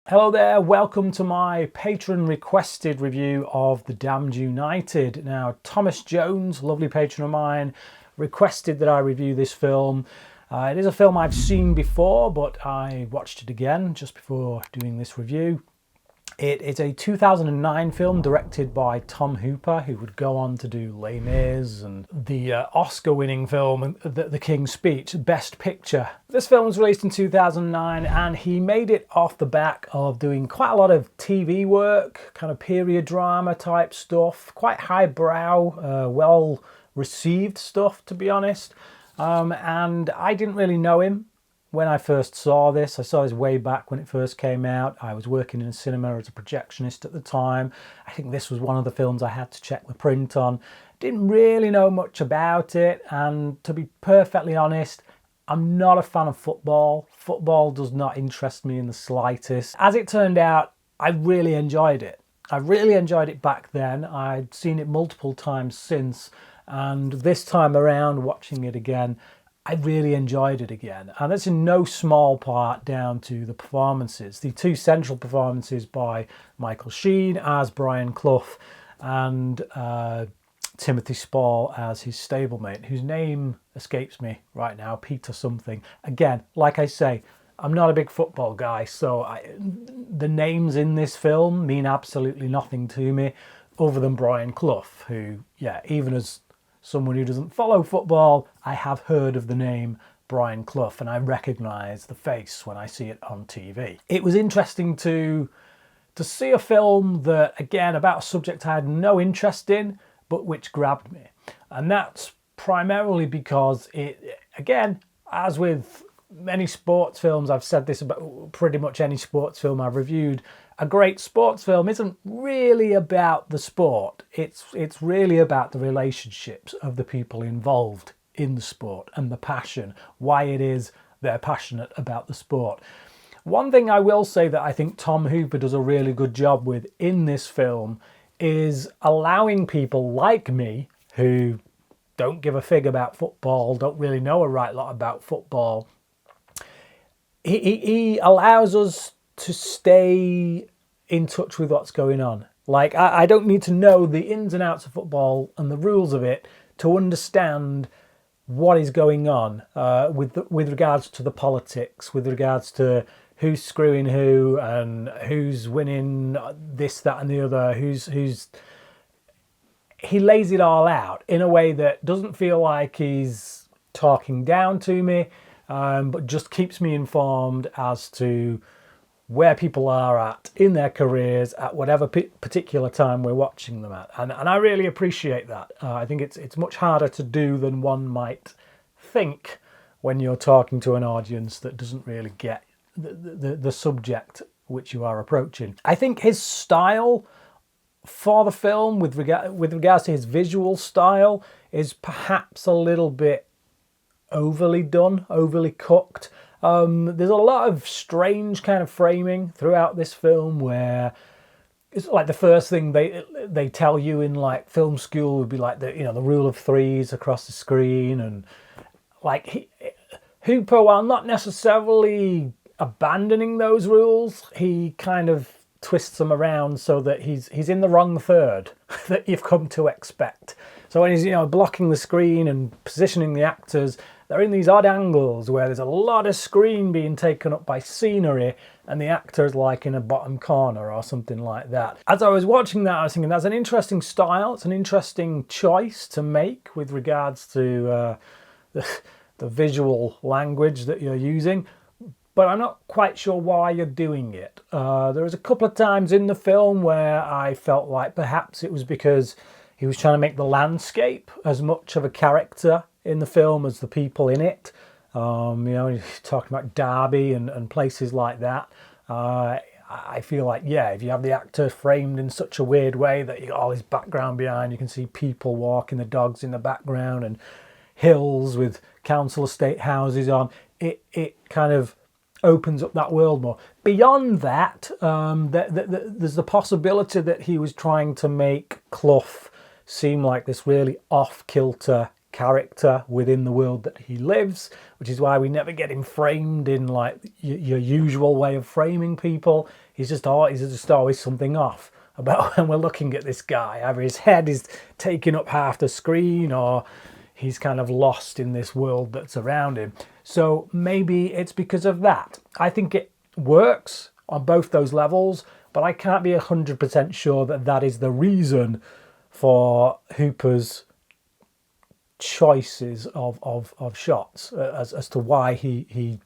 Hello there, welcome to my patron requested review of The Damned United. Now, Thomas Jones, lovely patron of mine, requested that I review this film. It is a film I've seen before, but I watched it again just before doing this review. It is a 2009 film directed by Tom Hooper, who would go on to do Les Mis and the Oscar-winning film The King's Speech, Best Picture. This film was released in 2009 and he made it off the back of doing quite a lot of TV work, kind of period drama type stuff, quite highbrow, well-received stuff, to be honest. And I didn't really know him when I first saw this. I saw this way back when it first came out. I was working in a cinema as a projectionist at the time. I think this was one of the films I had to check the print on. Didn't really know much about it, and to be perfectly honest, I'm not a fan of football. Football does not interest me in the slightest. As it turned out, I really enjoyed it. I really enjoyed it back then. I'd seen it multiple times since, and this time around, watching it again, I really enjoyed it again. And that's in no small part down to the performances. The two central performances by Michael Sheen as Brian Clough and Timothy Spall as his stablemate, whose name escapes me right now, Peter something. Again, like I say, I'm not a big football guy, so the names in this film mean absolutely nothing to me other than Brian Clough, who, yeah, even as someone who doesn't follow football, I have heard of the name Bryan Clough and I recognise the face when I see it on TV. It was interesting to see a film that, again, about a subject I had no interest in, but which grabbed me. And that's primarily because it, again, as with many sports films, I've said this about pretty much any sports film I've reviewed, a great sports film isn't really about the sport. It's really about the relationships of the people involved in the sport and the passion, why it is they're passionate about the sport. One thing I will say that I think Tom Hooper does a really good job with in this film is allowing people like me, who don't give a fig about football, don't really know a right lot about football, he allows us to stay in touch with what's going on. Like, I don't need to know the ins and outs of football and the rules of it to understand what is going on with regards to the politics, with regards to who's screwing who and who's winning this, that and the other, he lays it all out in a way that doesn't feel like he's talking down to me, but just keeps me informed as to where people are at in their careers at whatever particular time we're watching them at. And I really appreciate that. I think it's much harder to do than one might think when you're talking to an audience that doesn't really get the subject which you are approaching. I think his style for the film, with regards to his visual style, is perhaps a little bit overly done, overly cooked. There's a lot of strange kind of framing throughout this film where it's like the first thing they tell you in like film school would be like the rule of threes across the screen, and like Hooper, while not necessarily abandoning those rules, he kind of twists them around so that he's in the wrong third that you've come to expect. So when he's blocking the screen and positioning the actors, they're in these odd angles where there's a lot of screen being taken up by scenery and the actor's like in a bottom corner or something like that. As I was watching that, I was thinking that's an interesting style. It's an interesting choice to make with regards to the visual language that you're using. But I'm not quite sure why you're doing it. There was a couple of times in the film where I felt like perhaps it was because he was trying to make the landscape as much of a character in the film as the people in it. He's talking about Derby and places like that. I feel like, yeah, if you have the actor framed in such a weird way that you got all his background behind, you can see people walking the dogs in the background and hills with council estate houses on, it kind of opens up that world more. Beyond that, there's the possibility that he was trying to make Clough seem like this really off-kilter character within the world that he lives, which is why we never get him framed in like your usual way of framing people. He's just always something off about when we're looking at this guy. Either his head is taking up half the screen, or he's kind of lost in this world that's around him. So maybe it's because of that. I think it works on both those levels, but I can't be 100% sure that that is the reason for Hooper's choices of shots as to why he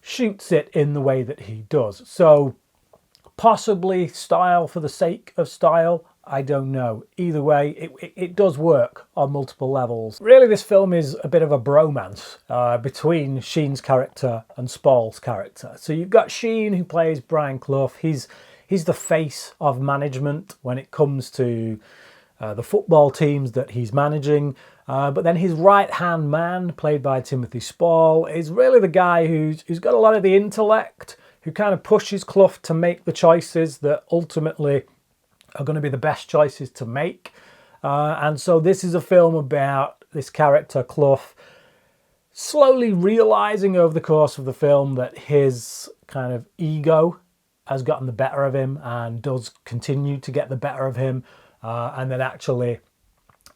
shoots it in the way that he does. So possibly style for the sake of style, I don't know. Either way, it does work on multiple levels. Really, this film is a bit of a bromance between Sheen's character and Spall's character. So you've got Sheen, who plays Bryan Clough. He's the face of management when it comes to the football teams that he's managing. But then his right-hand man, played by Timothy Spall, is really the guy who's got a lot of the intellect, who kind of pushes Clough to make the choices that ultimately are going to be the best choices to make. And so this is a film about this character, Clough, slowly realising over the course of the film that his kind of ego has gotten the better of him and does continue to get the better of him. And then actually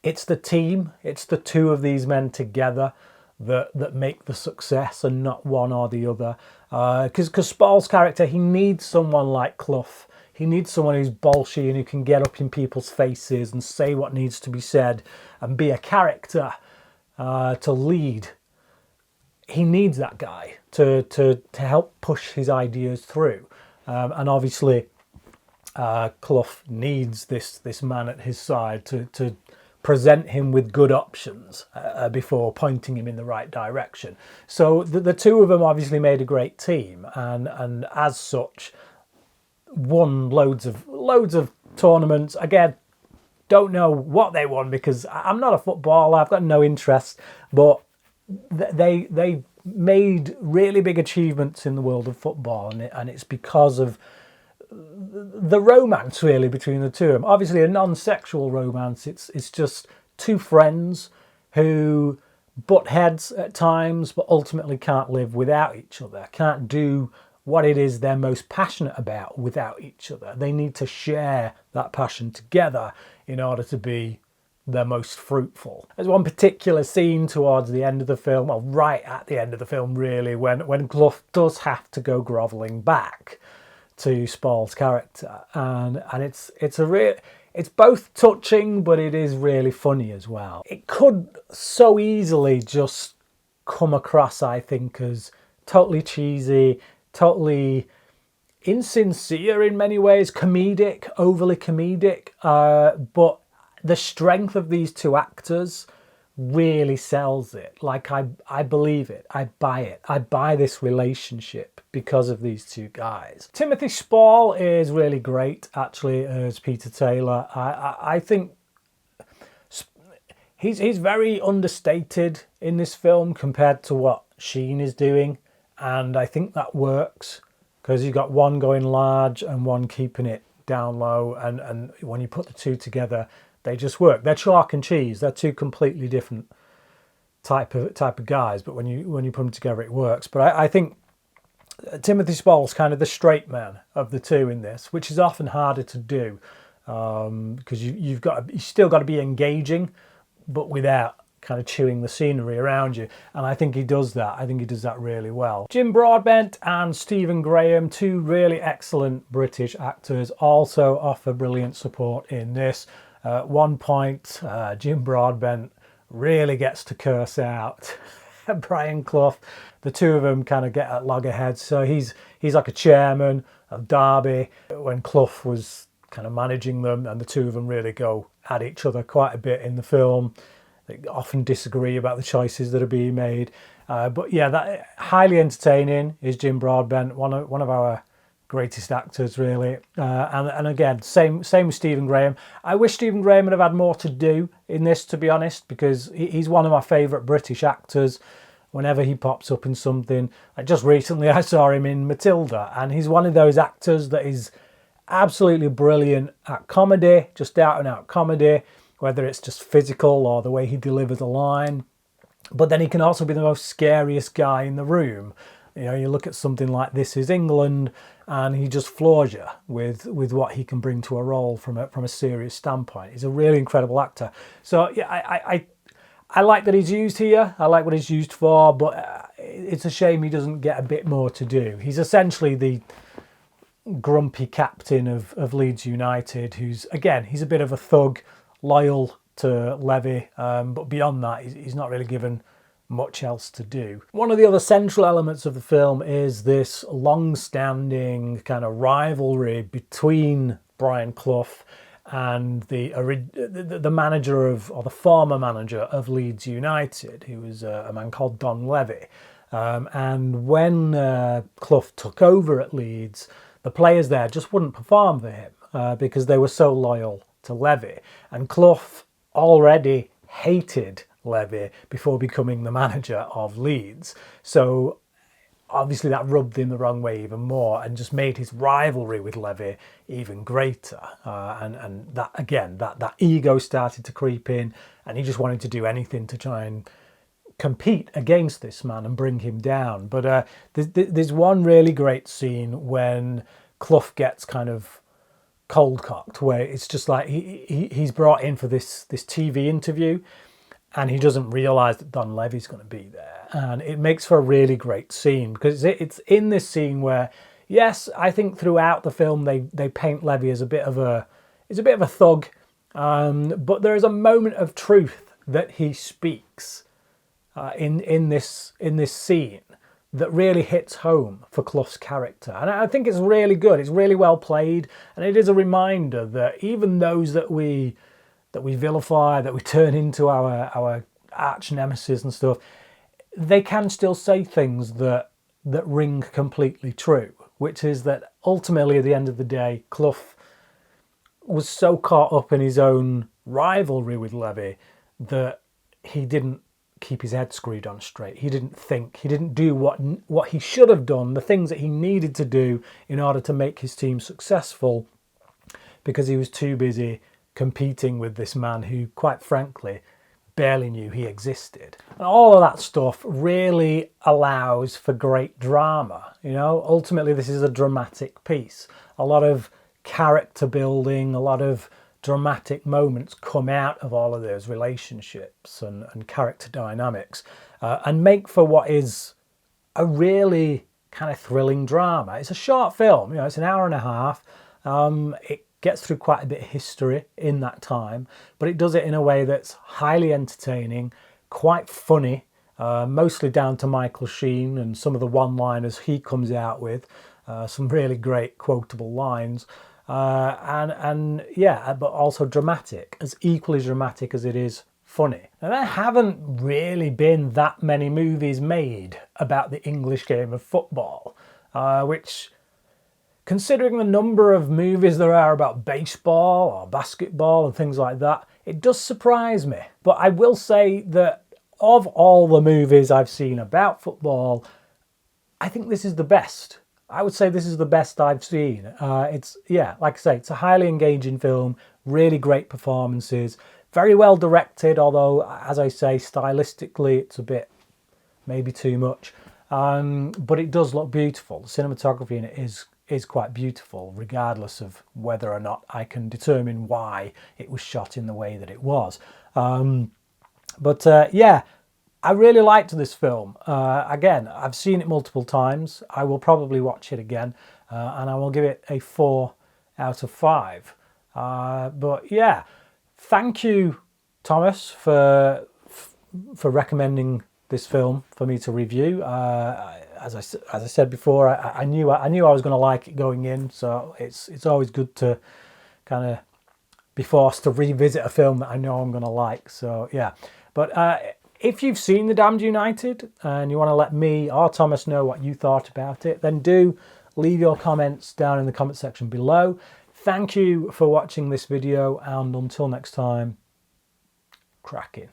it's the team, it's the two of these men together that make the success and not one or the other. Because Spall's character, he needs someone like Clough. He needs someone who's bolshy and who can get up in people's faces and say what needs to be said and be a character to lead. He needs that guy to help push his ideas through. And obviously, Clough needs this man at his side to present him with good options before pointing him in the right direction. So the two of them obviously made a great team, and as such, won loads of tournaments. Again, don't know what they won because I'm not a footballer. I've got no interest, but they made really big achievements in the world of football, and it's because of the romance really between the two of them. Obviously a non-sexual romance. It's just two friends who butt heads at times, but ultimately can't live without each other, can't do what it is they're most passionate about without each other. They need to share that passion together in order to be their most fruitful. There's one particular scene towards the end of the film, well, right at the end of the film really, when Clough does have to go grovelling back to Spall's character, and it's both touching, but it is really funny as well. It could so easily just come across, I think, as totally cheesy, totally insincere in many ways, comedic, overly comedic, but the strength of these two actors really sells it. Like, I believe it, I buy it, I buy this relationship because of these two guys. Timothy Spall is really great actually as Peter Taylor. I think he's very understated in this film compared to what Sheen is doing, and I think that works because you've got one going large and one keeping it down low, and when you put the two together, they just work. They're chalk and cheese. They're two completely different type of guys, but when you put them together, it works. But I think Timothy Spall's kind of the straight man of the two in this, which is often harder to do because you still got to be engaging, but without kind of chewing the scenery around you. And I think he does that. I think he does that really well. Jim Broadbent and Stephen Graham, two really excellent British actors, also offer brilliant support in this. At one point, Jim Broadbent really gets to curse out Bryan Clough. The two of them kind of get at loggerheads. So he's like a chairman of Derby when Clough was kind of managing them, and the two of them really go at each other quite a bit in the film. They often disagree about the choices that are being made. But yeah, that highly entertaining is Jim Broadbent, one of our greatest actors really, and again same with Stephen Graham. I wish Stephen Graham would have had more to do in this, to be honest, because he's one of my favourite British actors. Whenever he pops up in something, like just recently I saw him in Matilda, and he's one of those actors that is absolutely brilliant at comedy, just out and out comedy, whether it's just physical or the way he delivers a line. But then he can also be the most scariest guy in the room. You know, you look at something like This Is England, and he just floors you with what he can bring to a role from a serious standpoint. He's a really incredible actor. So yeah, I like that he's used here. I like what he's used for, but it's a shame he doesn't get a bit more to do. He's essentially the grumpy captain of Leeds United, who's, again, he's a bit of a thug, loyal to Levy, but beyond that, he's not really given much else to do. One of the other central elements of the film is this long-standing kind of rivalry between Brian Clough and the manager of, or the former manager of Leeds United, who was a man called Don Levy. And when Clough took over at Leeds, the players there just wouldn't perform for him because they were so loyal to Levy. And Clough already hated Levy before becoming the manager of Leeds. So obviously that rubbed him the wrong way even more and just made his rivalry with Levy even greater. And that, again, that ego started to creep in, and he just wanted to do anything to try and compete against this man and bring him down. But there's one really great scene when Clough gets kind of cold-cocked, where it's just like he's brought in for this TV interview, and he doesn't realise that Don Levy's going to be there. And it makes for a really great scene, because it's in this scene where, yes, I think throughout the film they paint Levy as a bit of a thug, but there is a moment of truth that he speaks in this scene that really hits home for Clough's character. And I think it's really good. It's really well played, and it is a reminder that even those that we vilify, that we turn into our arch nemesis and stuff, they can still say things that ring completely true, which is that ultimately at the end of the day, Clough was so caught up in his own rivalry with Levy that he didn't keep his head screwed on straight. He didn't think, he didn't do what he should have done, the things that he needed to do in order to make his team successful, because he was too busy competing with this man who, quite frankly, barely knew he existed. And all of that stuff really allows for great drama. You know, ultimately this is a dramatic piece. A lot of character building, a lot of dramatic moments come out of all of those relationships and character dynamics, and make for what is a really kind of thrilling drama. It's a short film, you know, it's an hour and a half. It gets through quite a bit of history in that time, but it does it in a way that's highly entertaining, quite funny, mostly down to Michael Sheen and some of the one-liners he comes out with, some really great quotable lines, and yeah, but also dramatic, as equally dramatic as it is funny. Now, there haven't really been that many movies made about the English game of football, which, considering the number of movies there are about baseball or basketball and things like that, it does surprise me. But I will say that of all the movies I've seen about football, I think this is the best. I would say this is the best I've seen. It's, yeah, like I say, it's a highly engaging film, really great performances, very well directed, although, as I say, stylistically it's a bit, maybe too much. But it does look beautiful. The cinematography in it is quite beautiful, regardless of whether or not I can determine why it was shot in the way that it was. Yeah, I really liked this film. Again, I've seen it multiple times. I will probably watch it again, and I will give it a 4 out of 5. But yeah, thank you, Thomas, for recommending this film for me to review. As I said before, I knew I was going to like it going in, so it's always good to kind of be forced to revisit a film that I know I'm going to like. So yeah, but if you've seen The Damned United and you want to let me or Thomas know what you thought about it, then do leave your comments down in the comment section below. Thank you for watching this video, and until next time, cracking.